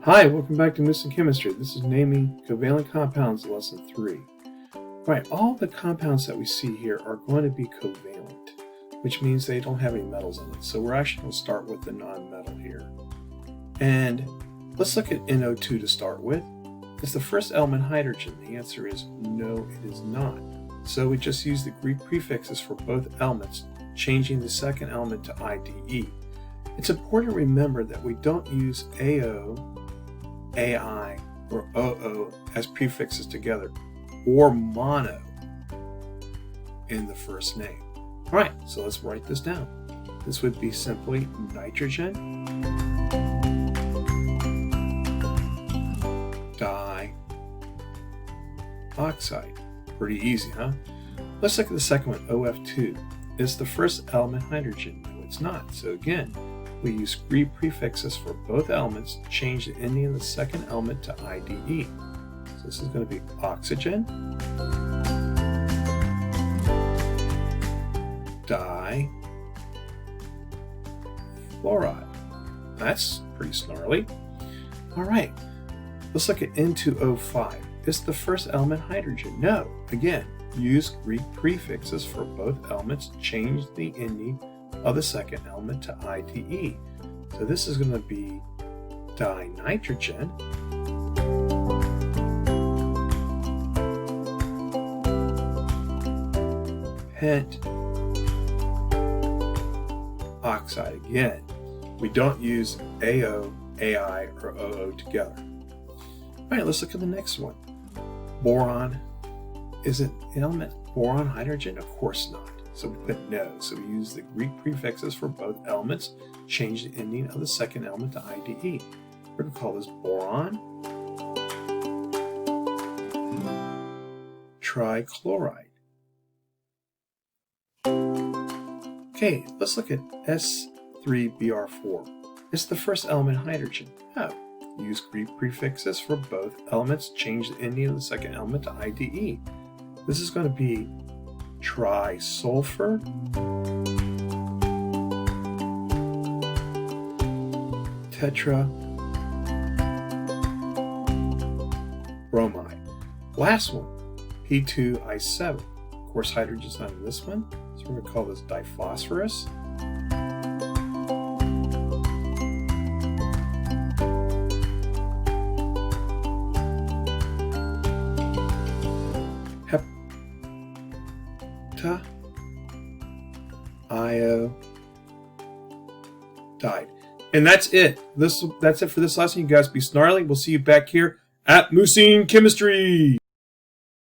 Hi, welcome back to Missing Chemistry. This is naming covalent compounds, lesson 3. Right, all the compounds that we see here are going to be covalent, which means they don't have any metals in it. So we're actually going to start with the non-metal here. And let's look at NO2 to start with. Is the first element hydrogen? The answer is no, it is not. So we just use the Greek prefixes for both elements, changing the second element to IDE. It's important to remember that we don't use AO, AI, or OO as prefixes together, or mono in the first name. All right, so let's write this down. This would be simply nitrogen dioxide. Pretty easy, huh? Let's look at the second one, OF2. Is the first element hydrogen? No, it's not. So again, we use Greek prefixes for both elements, change the ending of the second element to IDE. So this is going to be oxygen, difluoride. That's pretty snarly. All right, let's look at N2O5. Is the first element hydrogen? No. Again, use Greek prefixes for both elements, change the ending of the second element to IDE. So this is going to be dinitrogen, pentoxide. Again, we don't use AO, AI, or OO together. All right, let's look at the next one. Boron. Is it an element boron hydrogen? Of course not. So we put no. So we use the Greek prefixes for both elements, change the ending of the second element to IDE. We're going to call this boron trichloride. Okay, let's look at S3Br4. Is the first element hydrogen? No. Use Greek prefixes for both elements, change the ending of the second element to IDE. This is going to be trisulfur tetrabromide. Last one, P2I7. Of course, hydrogen's not in this one, so we're going to call this diphosphorus. Iodide. And that's it. That's it for this lesson. You guys be snarly. We'll see you back here at Missing Chemistry.